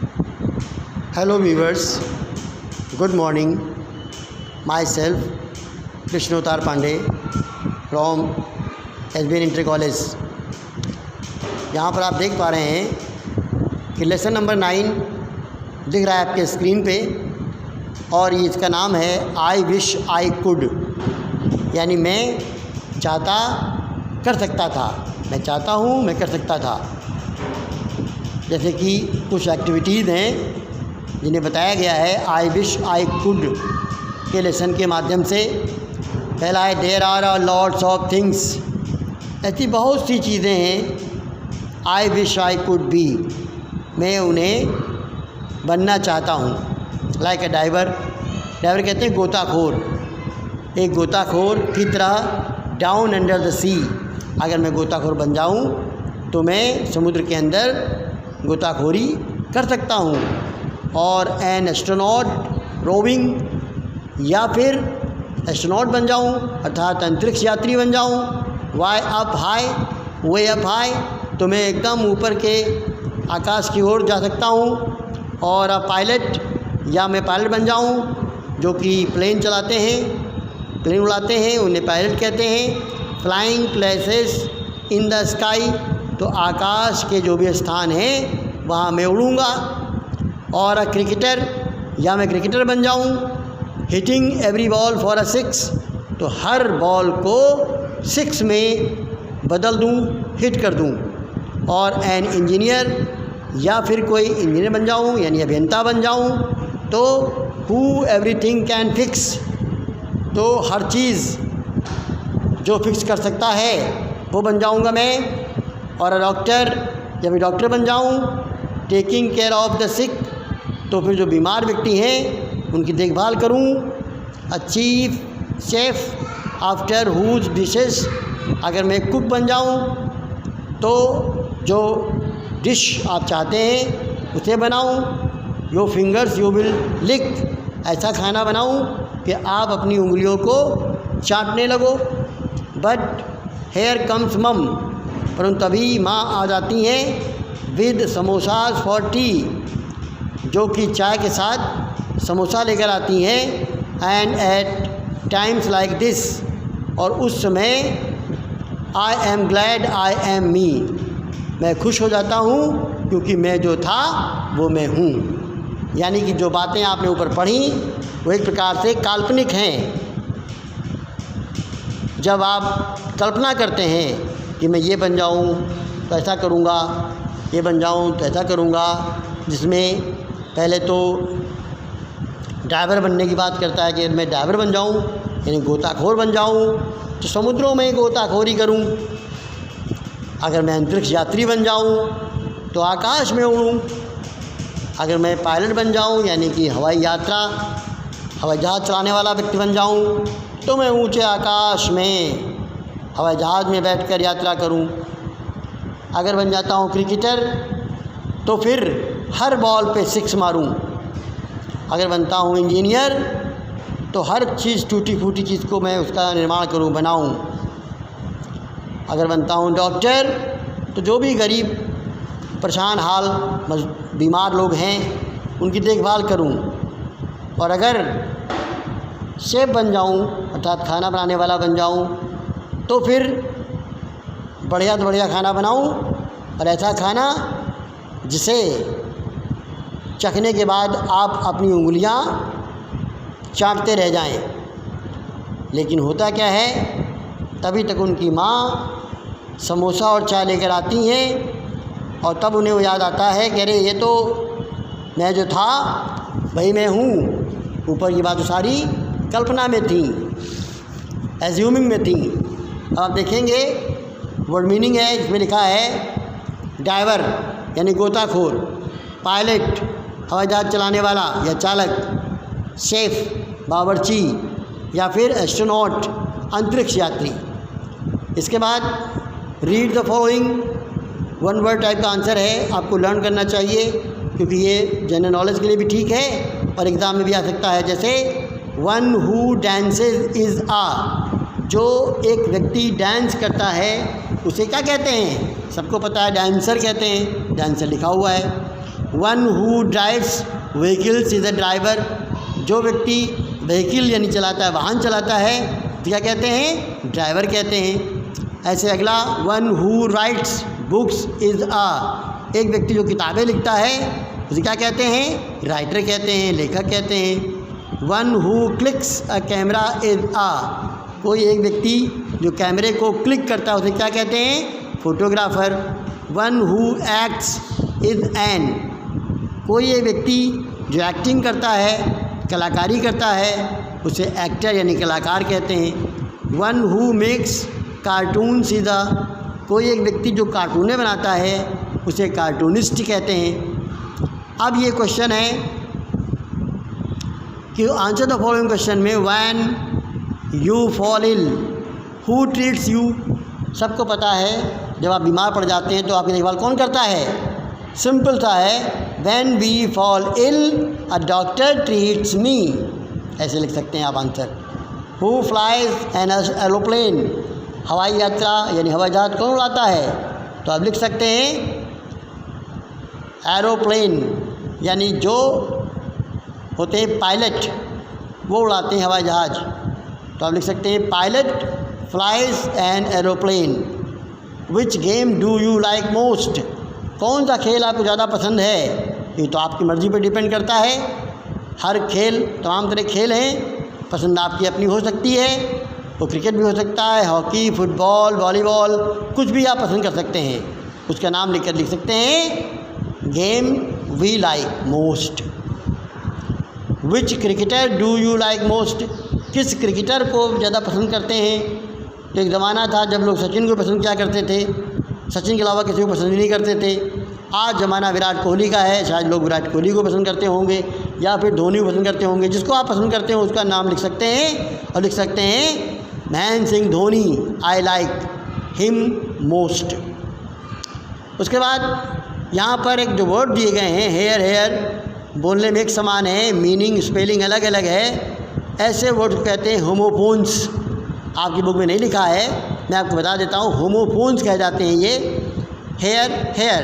Hello viewers, good morning. Myself Krishnottar Pandey from SBN Inter College. यहाँ पर आप देख पा रहे हैं कि लेसन नंबर 9 दिख रहा है आपके स्क्रीन पे और इसका नाम है आई विश आई कुड, यानी मैं चाहता कर सकता था, मैं चाहता हूँ मैं कर सकता था। जैसे कि कुछ एक्टिविटीज़ हैं जिन्हें बताया गया है आई विश आई कुड के लेसन के माध्यम से। पहला है there are a lots of things, ऐसी बहुत सी चीज़ें हैं I wish I could be, मैं उन्हें बनना चाहता हूँ। लाइक अ डाइवर, डाइवर कहते हैं गोताखोर, एक गोताखोर की तरह डाउन अंडर द सी। अगर मैं गोताखोर बन जाऊँ तो मैं समुद्र के अंदर गोताखोरी कर सकता हूँ। और एन एस्ट्रोनॉट रोविंग, या फिर एस्ट्रोनॉट बन जाऊँ अर्थात अंतरिक्ष यात्री बन जाऊँ। Way up high, way up high, तो मैं एकदम ऊपर के आकाश की ओर जा सकता हूँ। और पायलट, या मैं पायलट बन जाऊँ जो कि प्लेन चलाते हैं, प्लेन उड़ाते हैं, उन्हें पायलट कहते हैं। Flying places in the sky, तो आकाश के जो भी स्थान हैं वहाँ मैं उड़ूँगा। और क्रिकेटर, या मैं क्रिकेटर बन जाऊँ। Hitting every ball for a six, तो हर बॉल को सिक्स में बदल दूँ, हिट कर दूँ। और एन इंजीनियर, या फिर कोई इंजीनियर बन जाऊँ यानी अभियंता बन जाऊँ। तो हु एवरीथिंग कैन फिक्स, तो हर चीज़ जो फिक्स कर सकता है वो बन जाऊँगा मैं। और डॉक्टर, जब मैं डॉक्टर बन जाऊँ। Taking care of the sick, तो फिर जो बीमार व्यक्ति हैं उनकी देखभाल करूँ। A chief chef after whose dishes, अगर मैं कुक बन जाऊँ तो जो डिश आप चाहते हैं उसे बनाऊँ। योर फिंगर्स यू विल लिक, ऐसा खाना बनाऊँ कि आप अपनी उंगलियों को चाटने लगो। बट हेयर कम्स मम, परंतु तभी माँ आ जाती हैं विद समोसाज फॉर टी, जो कि चाय के साथ समोसा लेकर आती हैं। And at times like this, और उस समय I am glad I am me, मैं खुश हो जाता हूँ क्योंकि मैं जो था वो मैं हूँ। यानी कि जो बातें आपने ऊपर पढ़ी वो एक प्रकार से काल्पनिक हैं। जब आप कल्पना करते हैं कि मैं ये बन जाऊँ तो ऐसा करूँगा, ये बन जाऊँ तो ऐसा करूँगा, जिसमें पहले तो ड्राइवर बनने की बात करता है कि मैं ड्राइवर बन जाऊँ यानी गोताखोर बन जाऊँ तो समुद्रों में गोताखोरी करूँ। अगर मैं अंतरिक्ष यात्री बन जाऊँ तो आकाश में उड़ूँ। अगर मैं पायलट बन जाऊँ यानी कि हवाई जहाज़ चलाने वाला व्यक्ति बन जाऊँ तो मैं ऊंचे आकाश में हवाई जहाज़ में बैठकर यात्रा करूं। अगर बन जाता हूं क्रिकेटर तो फिर हर बॉल पे सिक्स मारूं। अगर बनता हूं इंजीनियर तो हर चीज़, टूटी फूटी चीज़ को मैं उसका निर्माण करूं, बनाऊं। अगर बनता हूं डॉक्टर तो जो भी गरीब परेशान हाल बीमार लोग हैं उनकी देखभाल करूं। और अगर शेफ़ बन जाऊं अर्थात खाना बनाने वाला बन जाऊं तो फिर बढ़िया से बढ़िया खाना बनाऊं, और ऐसा खाना जिसे चखने के बाद आप अपनी उंगलियां चाटते रह जाएं। लेकिन होता क्या है, तभी तक उनकी माँ समोसा और चाय लेकर आती हैं और तब उन्हें वो याद आता है कि अरे ये तो मैं जो था वही मैं हूँ। ऊपर की बात तो सारी कल्पना में थी, एज्यूमिंग में थी। आप देखेंगे वर्ड मीनिंग है, इसमें लिखा है ड्राइवर यानी गोताखोर, पायलट हवाई जहाज़ चलाने वाला या चालक, शेफ़ बावर्ची, या फिर एस्ट्रोनॉट अंतरिक्ष यात्री। इसके बाद read the following, one word type का आंसर है, आपको लर्न करना चाहिए क्योंकि ये जनरल नॉलेज के लिए भी ठीक है और एग्ज़ाम में भी आ सकता है। जैसे वन हु डांसेज इज़ आ, जो एक व्यक्ति डांस करता है उसे क्या कहते हैं? सबको पता है डांसर कहते हैं, डांसर लिखा हुआ है। One who drives vehicles is a driver, जो व्यक्ति व्हीकल यानी चलाता है, वाहन चलाता है, तो क्या कहते हैं? ड्राइवर कहते हैं। ऐसे अगला, one who writes books is एक व्यक्ति जो किताबें लिखता है उसे क्या कहते हैं? राइटर कहते हैं, लेखक कहते हैं। One who clicks a camera is कोई एक व्यक्ति जो कैमरे को क्लिक करता है उसे क्या कहते हैं? Photographer. One who acts is an, कोई एक व्यक्ति जो एक्टिंग करता है, कलाकारी करता है, उसे एक्टर यानी कलाकार कहते हैं। One who makes cartoons is कोई एक व्यक्ति जो कार्टूनें बनाता है उसे कार्टूनिस्ट कहते हैं। अब ये क्वेश्चन है कि आंसर द फॉलोइंग क्वेश्चन में, when you fall ill who treats you. सबको पता है जब आप बीमार पड़ जाते हैं तो आपकी देखभाल कौन करता है? सिंपल सा है, when we fall ill a doctor treats me, ऐसे लिख सकते हैं आप answer. Who flies an aeroplane, हवाई यात्रा यानी हवाई जहाज कौन उड़ाता है? तो आप लिख सकते हैं एरोप्लेन, यानी जो होते हैं पायलट वो उड़ाते हैं हवाई जहाज, तो आप लिख सकते हैं pilot flies an aeroplane. Which game do you like most, कौन सा खेल आपको ज़्यादा पसंद है? ये तो आपकी मर्ज़ी पर डिपेंड करता है। हर खेल, तमाम तरह खेल हैं, पसंद आपकी अपनी हो सकती है। वो क्रिकेट भी हो सकता है, हॉकी, फुटबॉल, वॉलीबॉल, कुछ भी आप पसंद कर सकते हैं, उसका नाम लिखकर लिख सकते हैं game we like most. Which cricketer do you like most, किस क्रिकेटर को ज़्यादा पसंद करते हैं? तो एक ज़माना था जब लोग सचिन को पसंद किया करते थे, सचिन के अलावा किसी को पसंद नहीं करते थे। आज ज़माना विराट कोहली का है, शायद लोग विराट कोहली को पसंद करते होंगे या फिर धोनी को पसंद करते होंगे। जिसको आप पसंद करते हैं उसका नाम लिख सकते हैं और लिख सकते हैं Mahendra Singh Dhoni, I like him most. उसके बाद यहाँ पर एक जो वर्ड दिए गए हैं, हेयर हेयर बोलने में एक समान है, मीनिंग स्पेलिंग अलग अलग है। ऐसे वर्ड कहते हैं होमोफोन्स। आपकी बुक में नहीं लिखा है, मैं आपको बता देता हूँ, होमोफोन्स कहे जाते हैं ये। हेयर हेयर,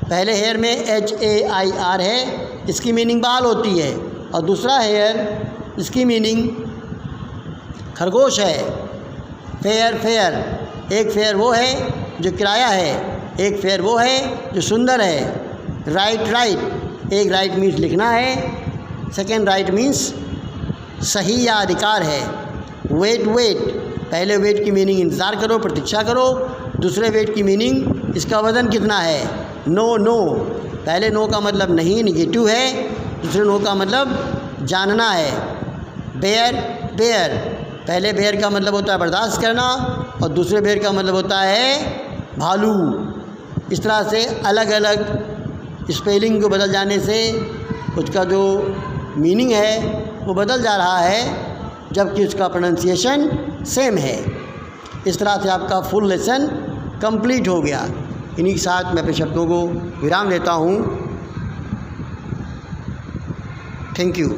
पहले हेयर में HAIR है, इसकी मीनिंग बाल होती है, और दूसरा हेयर इसकी मीनिंग खरगोश है। फेयर फेयर, एक फेयर वो है जो किराया है, एक फेयर वो है जो सुंदर है। राइट राइट, एक राइट मीन्स लिखना है, सेकेंड राइट मीन्स सही या अधिकार है। वेट वेट, पहले वेट की मीनिंग इंतज़ार करो, प्रतीक्षा करो। दूसरे वेट की मीनिंग इसका वज़न कितना है। नो नो, पहले नो का मतलब नहीं, निगेटिव है, दूसरे नो का मतलब जानना है। बेयर बेयर, पहले बेयर का मतलब होता है बर्दाश्त करना और दूसरे बेयर का मतलब होता है भालू। इस तरह से अलग अलग स्पेलिंग को बदल जाने से उसका जो मीनिंग है वो बदल जा रहा है, जबकि उसका प्रोनाउंसिएशन सेम है। इस तरह से आपका फुल लेसन कंप्लीट हो गया। इन्हीं के साथ मैं अपने शब्दों को विराम देता हूँ। Thank you.